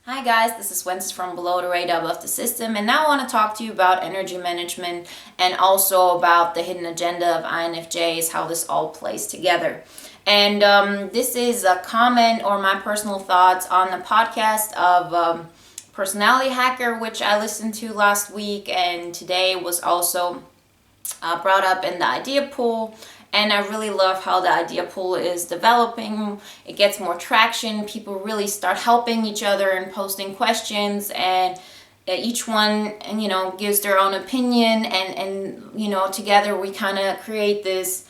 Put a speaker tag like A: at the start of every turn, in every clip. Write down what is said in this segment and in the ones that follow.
A: Hi guys, this is Wenzes from Below the Radar Above the System, and now I want to talk to you about energy management and also about the hidden agenda of INFJs, how this all plays together. And this is a comment or my personal thoughts on the podcast of Personality Hacker, which I listened to last week, and today was also brought up in the idea pool. And I really love how the idea pool is developing. It gets more traction. People really start helping each other and posting questions, and each one, gives their own opinion, and together we kind of create this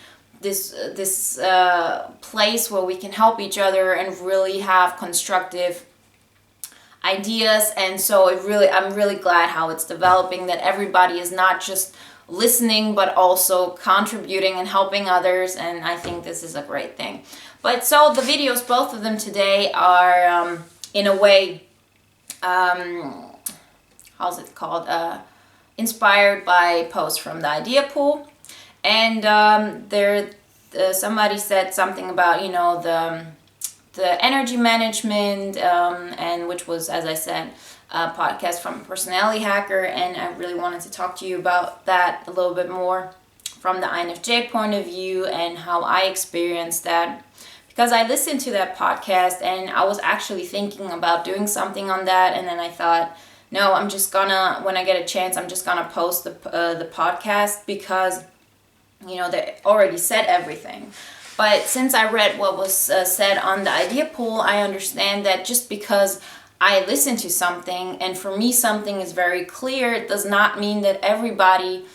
A: place where we can help each other and really have constructive ideas. And so I'm really glad how it's developing, that everybody is not just listening but also contributing and helping others, and I think this is a great thing. But so the videos, both of them today, are in a way, how's it called, inspired by posts from the idea pool. And somebody said something about the energy management, and which was, as I said, a podcast from Personality Hacker, and I really wanted to talk to you about that a little bit more from the INFJ point of view and how I experienced that, because I listened to that podcast and I was actually thinking about doing something on that, and then I thought, no, I'm just gonna, when I get a chance, I'm just gonna post the podcast, because they already said everything. But since I read what was said on the idea pool, I understand that just because I listen to something and for me something is very clear, it does not mean that everybody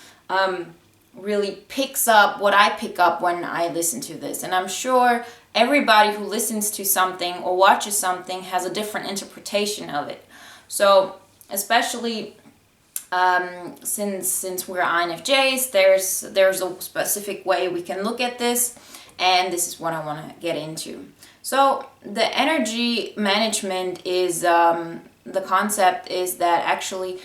A: really picks up what I pick up when I listen to this. And I'm sure everybody who listens to something or watches something has a different interpretation of it. So especially since we're INFJs, there's a specific way we can look at this, and this is what I want to get into. So the energy management is, the concept is that actually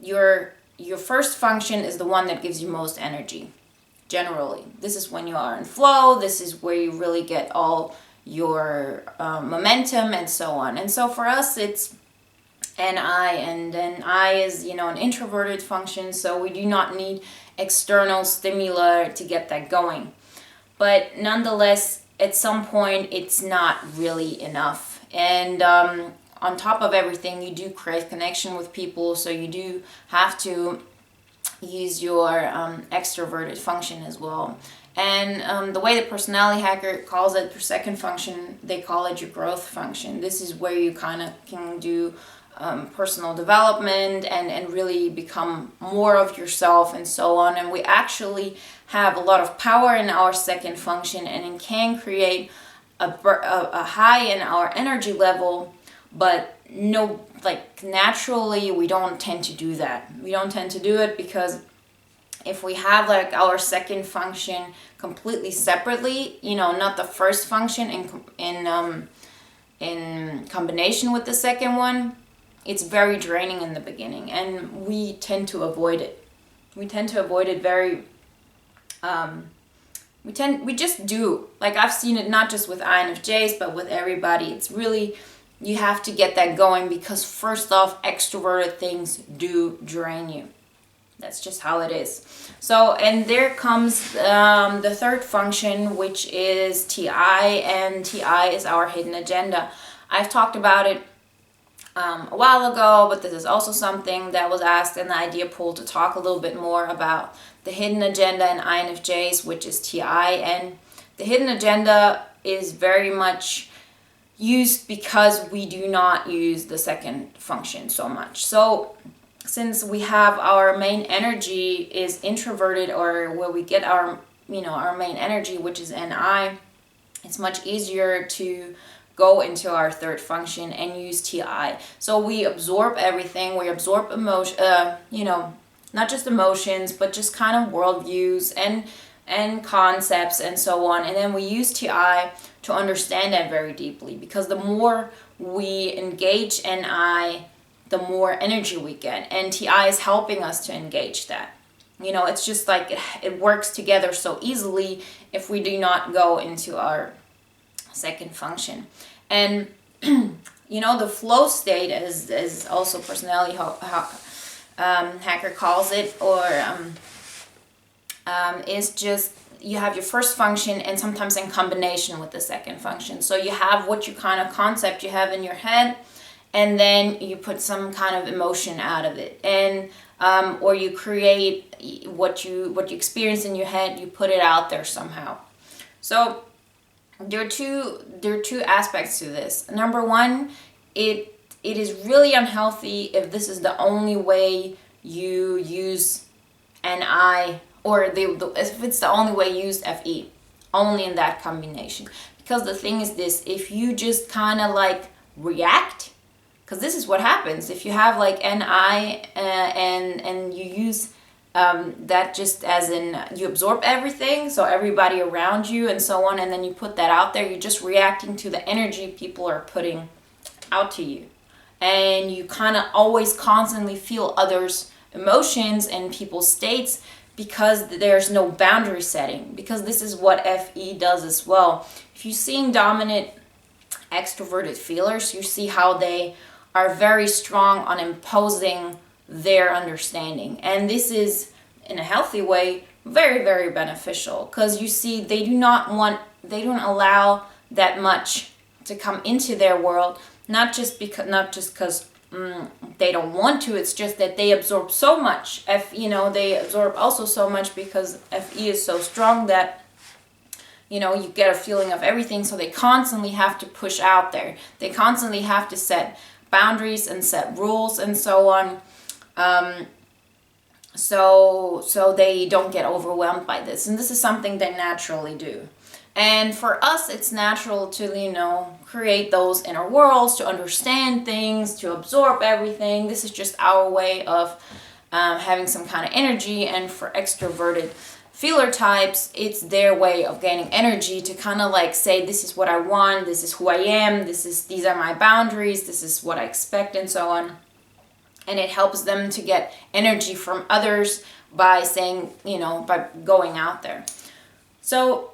A: your first function is the one that gives you most energy. Generally, this is when you are in flow. This is where you really get all your momentum and so on. And so for us, it's NI, and then I is an introverted function. So we do not need external stimuli to get that going. But nonetheless, at some point, it's not really enough. And on top of everything, you do create connection with people, so you do have to use your extroverted function as well. And the way the Personality Hacker calls it, your second function, they call it your growth function. This is where you kind of can do personal development and really become more of yourself and so on. And we actually have a lot of power in our second function, and it can create a high in our energy level, but naturally we don't tend to do that. We don't tend to do it because if we have our second function completely separately, not the first function in combination with the second one, it's very draining in the beginning, and we tend to avoid it. We tend to avoid it very. We just do. I've seen it not just with INFJs, but with everybody. It's really, you have to get that going, because first off, extroverted things do drain you. That's just how it is. So, and there comes the third function, which is TI, and TI is our hidden agenda. I've talked about it a while ago, but this is also something that was asked in the idea pool, to talk a little bit more about the hidden agenda in INFJs, which is TI. And the hidden agenda is very much used because we do not use the second function so much. So since we have our main energy is introverted, or where we get our main energy, which is NI, it's much easier to go into our third function and use TI. So we absorb everything. We absorb emotion, not just emotions, but just kind of worldviews and concepts and so on. And then we use TI to understand that very deeply, because the more we engage NI, the more energy we get. And TI is helping us to engage that. It's just it works together so easily if we do not go into our second function. And The flow state is also personality hacker calls it, or is just you have your first function and sometimes in combination with the second function. So you have what you kind of concept you have in your head, and then you put some kind of emotion out of it, and or you create what you experience in your head, you put it out there somehow. So there are two aspects to this. Number one, it is really unhealthy if this is the only way you use NI, or if it's the only way you use FE, only in that combination. Because the thing is this, if you just kind of like react, because this is what happens if you have like NI and you use that just as in you absorb everything, so everybody around you and so on, and then you put that out there, you're just reacting to the energy people are putting out to you. And you kind of always constantly feel others' emotions and people's states because there's no boundary setting. Because this is what FE does as well. If you're seeing dominant extroverted feelers, you see how they are very strong on imposing their understanding. And this is, in a healthy way, very, very beneficial. Because you see, they don't allow that much to come into their world. Not just because they don't want to, it's just that they absorb so much. They absorb also so much because FE is so strong that, you get a feeling of everything, so they constantly have to push out there. They constantly have to set boundaries and set rules and so on. So they don't get overwhelmed by this. And this is something they naturally do. And for us, it's natural to, create those inner worlds, to understand things, to absorb everything. This is just our way of having some kind of energy. And for extroverted feeler types, it's their way of gaining energy to kind of like say, this is what I want, this is who I am, these are my boundaries, this is what I expect, and so on. And it helps them to get energy from others by saying, by going out there. So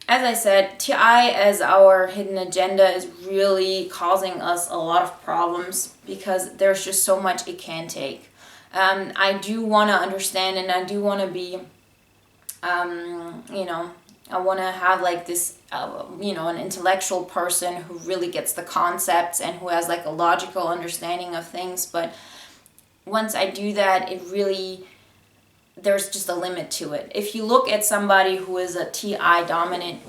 A: as I said, TI as our hidden agenda is really causing us a lot of problems because there's just so much it can take. I do want to understand, and I do want to be, I want to have like this, an intellectual person who really gets the concepts and who has like a logical understanding of things. But once I do that, there's just a limit to it. If you look at somebody who is a TI dominant,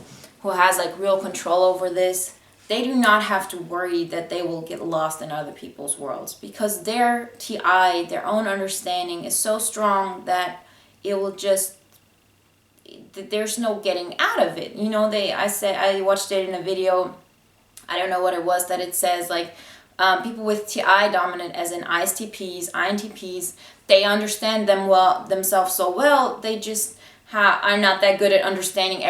A: who has like real control over this, they do not have to worry that they will get lost in other people's worlds, because their TI, their own understanding is so strong that it will just, there's no getting out of it. I watched it in a video, I don't know what it was, that it says like, people with TI dominant, as in INTPs, they understand themselves so well, they just are not that good at understanding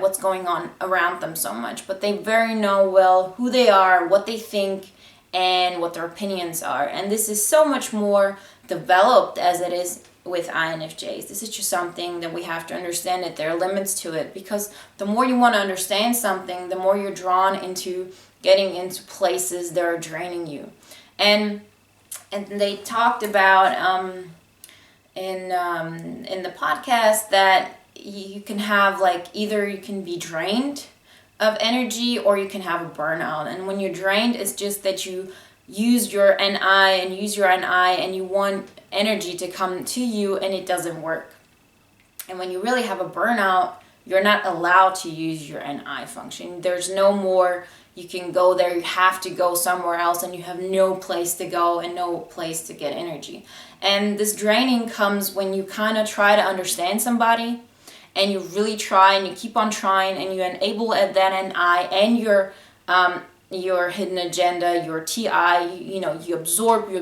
A: what's going on around them so much. But they very know well who they are, what they think, and what their opinions are. And this is so much more developed as it is with INFJs. This is just something that we have to understand, that there are limits to it, because the more you want to understand something, the more you're drawn into getting into places that are draining you. And they talked about in the podcast that you can have like, either you can be drained of energy or you can have a burnout. And when you're drained, it's just that you use your NI and you want energy to come to you and it doesn't work. And when you really have a burnout, you're not allowed to use your NI function. There's no more you can go there, you have to go somewhere else, and you have no place to go and no place to get energy. And this draining comes when you kind of try to understand somebody, and you really try and you keep on trying, and you enable that NI and your hidden agenda, your TI, you absorb, you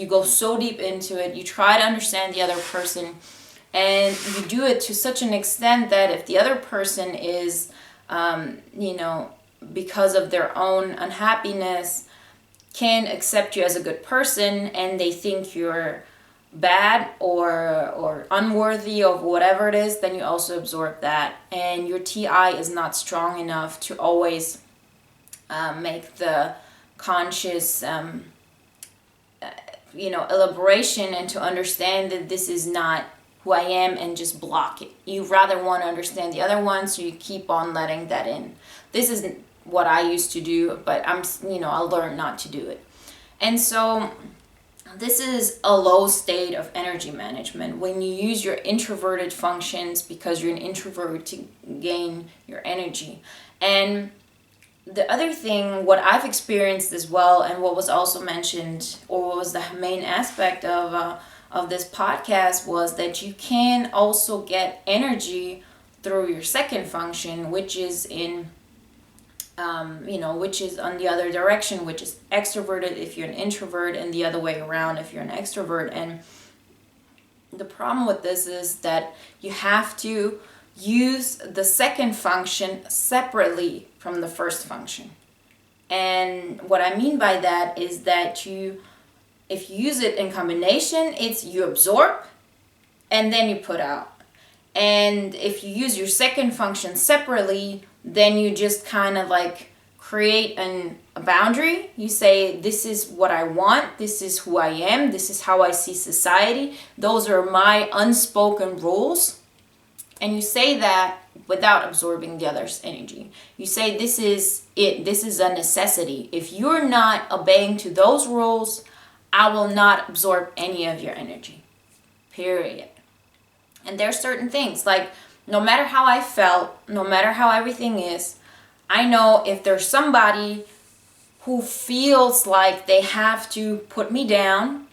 A: go so deep into it, you try to understand the other person, and you do it to such an extent that if the other person is, because of their own unhappiness, can accept you as a good person, and they think you're bad or unworthy of whatever it is, then you also absorb that. And your TI is not strong enough to always make the conscious elaboration, and to understand that this is not who I am, and just block it. You rather want to understand the other one, so you keep on letting that in. This isn't what I used to do, but I learned not to do it. And so this is a low state of energy management, when you use your introverted functions because you're an introvert to gain your energy. And the other thing, what I've experienced as well, and what was also mentioned, or what was the main aspect of this podcast, was that you can also get energy through your second function, which is which is on the other direction, which is extroverted if you're an introvert, and the other way around if you're an extrovert. And the problem with this is that you have to use the second function separately from the first function. And what I mean by that is that if you use it in combination, it's you absorb and then you put out. And if you use your second function separately, then you just kind of like create a boundary. You say, this is what I want, this is who I am, this is how I see society, those are my unspoken rules. And you say that without absorbing the other's energy. You say, this is it, this is a necessity. If you're not obeying to those rules, I will not absorb any of your energy. Period. And there's certain things, like no matter how I felt, no matter how everything is, I know if there's somebody who feels like they have to put me down,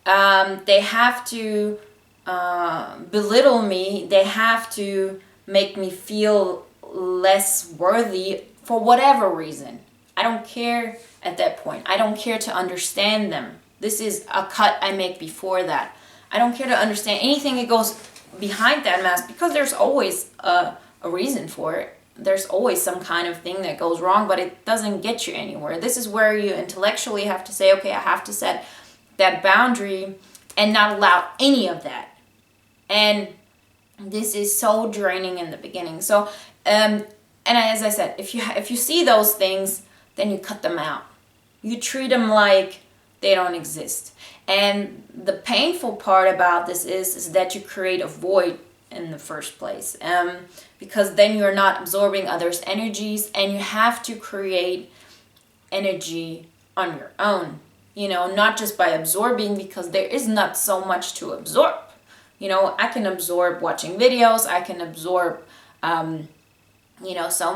A: they have to belittle me, they have to make me feel less worthy for whatever reason. I don't care at that point. I don't care to understand them. This is a cut I make before that. I don't care to understand anything that goes behind that mask, because there's always a reason for it. There's always some kind of thing that goes wrong, but it doesn't get you anywhere. This is where you intellectually have to say, okay, I have to set that boundary and not allow any of that. And this is so draining in the beginning. So, and as I said, if you see those things, then you cut them out. You treat them like they don't exist. And the painful part about this is that you create a void in the first place, because then you're not absorbing others' energies, and you have to create energy on your own, not just by absorbing, because there is not so much to absorb. I can absorb watching videos, I can absorb so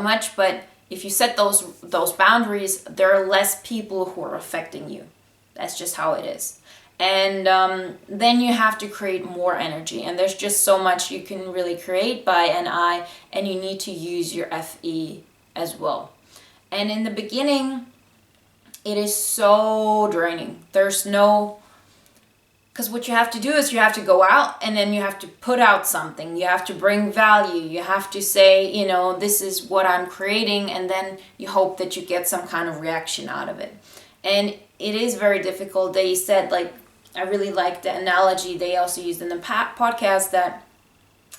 A: much, but if you set those boundaries, there are less people who are affecting you. That's just how it is. And then you have to create more energy, and there's just so much you can really create by an I, and you need to use your FE as well. And in the beginning, it is so draining. Because what you have to do is you have to go out, and then you have to put out something. You have to bring value. You have to say, this is what I'm creating, and then you hope that you get some kind of reaction out of it. And it is very difficult. They said, I really like the analogy they also used in the podcast, that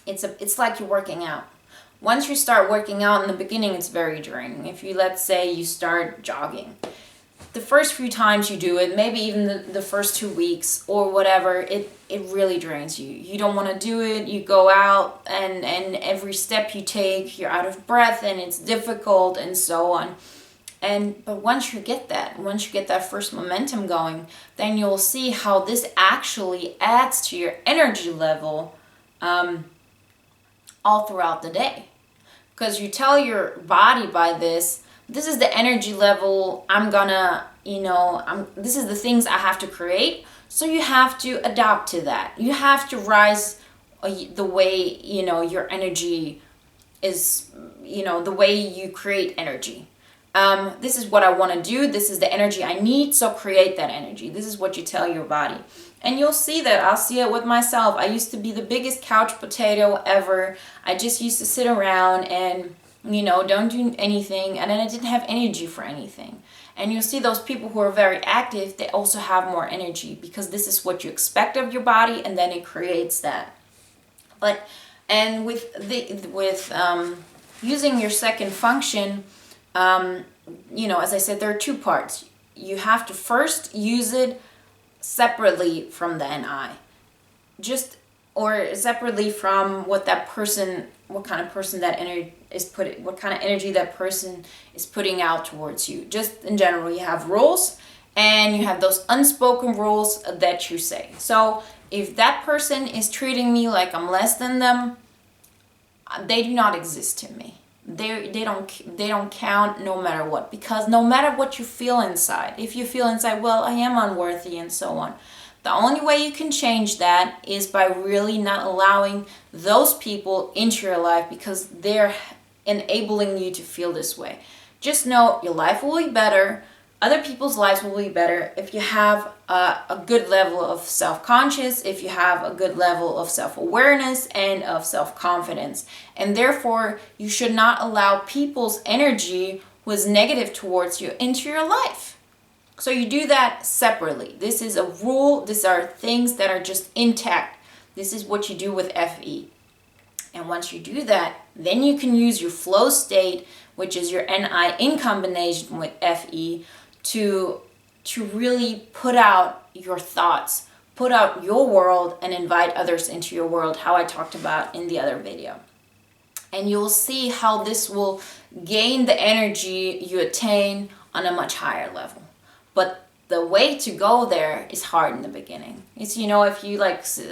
A: it's like you're working out. Once you start working out in the beginning, it's very draining. If let's say you start jogging, the first few times you do it, maybe even the first 2 weeks or whatever, it really drains you. You don't want to do it. You go out, and every step you take, you're out of breath, and it's difficult, and so on. But once you get that first momentum going, then you'll see how this actually adds to your energy level all throughout the day. Because you tell your body by this is the energy level I'm gonna, this is the things I have to create. So you have to adapt to that. You have to rise the way, your energy is, the way you create energy. This is what I want to do. This is the energy I need. So create that energy. This is what you tell your body. And you'll see that. I'll see it with myself. I used to be the biggest couch potato ever. I just used to sit around and, don't do anything. And then I didn't have energy for anything. And you'll see those people who are very active, they also have more energy, because this is what you expect of your body, and then it creates that. And with using your second function, as I said, there are two parts. you have to first use it separately from the NI. Or separately from what that person, what kind of person that energy is what kind of energy that person is putting out towards you. Just in general, you have rules and you have those unspoken rules that you say. So if that person is treating me like I'm less than them, they do not exist to me. They don't count no matter what, because no matter what you feel inside, if you feel inside, well, I am unworthy and so on, the only way you can change that is by really not allowing those people into your life, because they're enabling you to feel this way. Just know your life will be better. Other people's lives will be better if you have a good level of self-conscious, if you have a good level of self-awareness and of self-confidence. And therefore, you should not allow people's energy who is negative towards you into your life. So you do that separately. This is a rule. These are things that are just intact. This is what you do with FE. And once you do that, then you can use your flow state, which is your NI in combination with FE, to really put out your thoughts, put out your world, and invite others into your world, how I talked about in the other video. And you'll see how this will gain the energy you attain on a much higher level. But the way to go there is hard in the beginning. It's, if you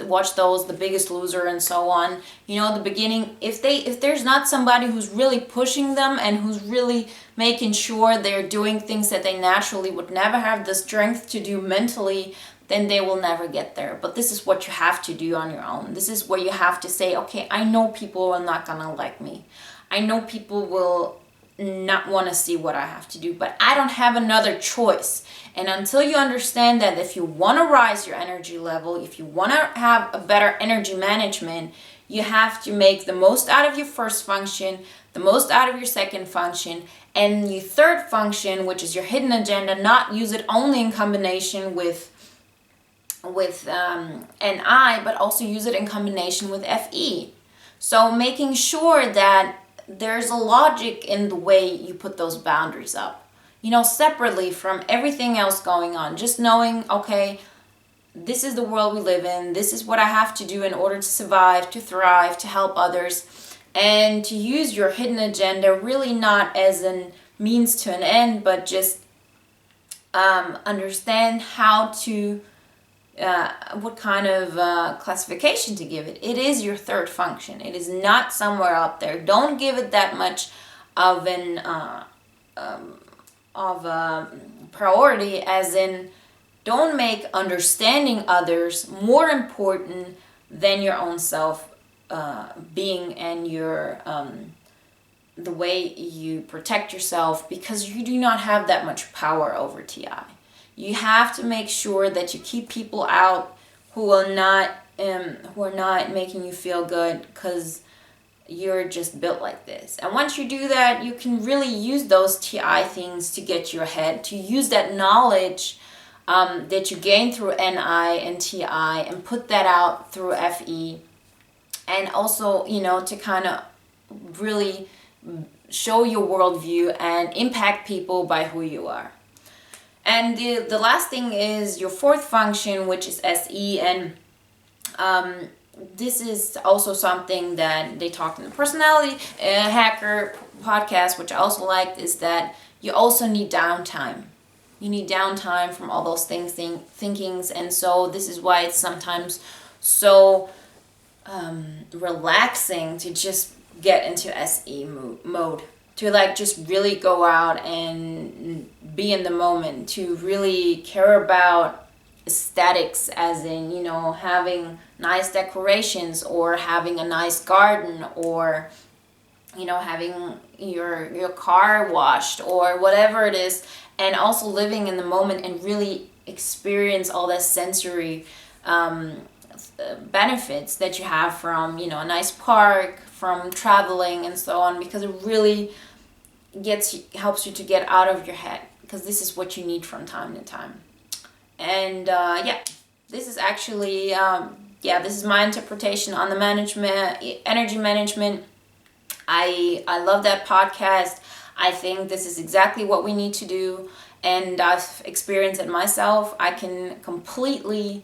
A: watch those, The Biggest Loser and so on, the beginning, if there's not somebody who's really pushing them and who's really making sure they're doing things that they naturally would never have the strength to do mentally, then they will never get there. But this is what you have to do on your own. This is where you have to say, okay, I know people are not gonna like me. I know people will not want to see what I have to do, but I don't have another choice. And until you understand that if you want to rise your energy level, if you want to have a better energy management, you have to make the most out of your first function, the most out of your second function, and your third function, which is your hidden agenda, not use it only in combination with NI, but also use it in combination with FE. So making sure that there's a logic in the way you put those boundaries up, separately from everything else going on. Just knowing, okay, this is the world we live in. This is what I have to do in order to survive, to thrive, to help others, and to use your hidden agenda really not as a means to an end, but just understand how to what kind of classification to give it. It is your third function. It is not somewhere up there. Don't give it that much of a priority, as in, don't make understanding others more important than your own self being and your the way you protect yourself, because you do not have that much power over TI. You have to make sure that you keep people out who are not making you feel good, because you're just built like this. And once you do that, you can really use those TI things to get you ahead, to use that knowledge that you gain through NI and TI and put that out through FE. And also, to kind of really show your worldview and impact people by who you are. And the last thing is your fourth function, which is SE. And this is also something that they talked in the Personality Hacker podcast, which I also liked, is that you also need downtime. You need downtime from all those thinkings. And so this is why it's sometimes so relaxing to just get into SE mode. To just really go out and be in the moment, to really care about aesthetics, as in, having nice decorations, or having a nice garden, or, having your car washed, or whatever it is, and also living in the moment and really experience all that sensory benefits that you have from, a nice park, from traveling and so on, because it really helps you to get out of your head, because this is what you need from time to time. And this is actually this is my interpretation on the energy management. I love that podcast. I think this is exactly what we need to do, and I've experienced it myself, I can completely,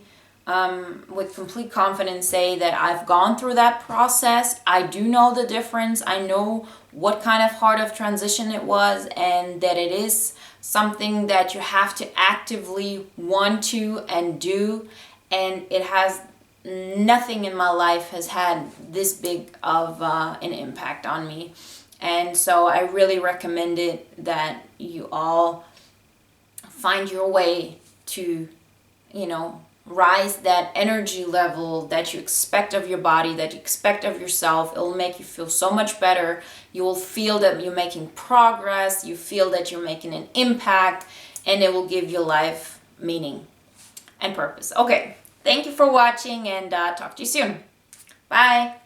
A: with complete confidence, say that I've gone through that process. I do know the difference. I know what kind of heart of transition it was, and that it is something that you have to actively want to and do. And it has nothing in my life has had this big of an impact on me. And so I really recommend it, that you all find your way to, rise that energy level that you expect of your body, that you expect of yourself. It will make you feel so much better. You will feel that you're making progress. You feel that you're making an impact, and it will give your life meaning and purpose. Okay, thank you for watching, and talk to you soon. Bye.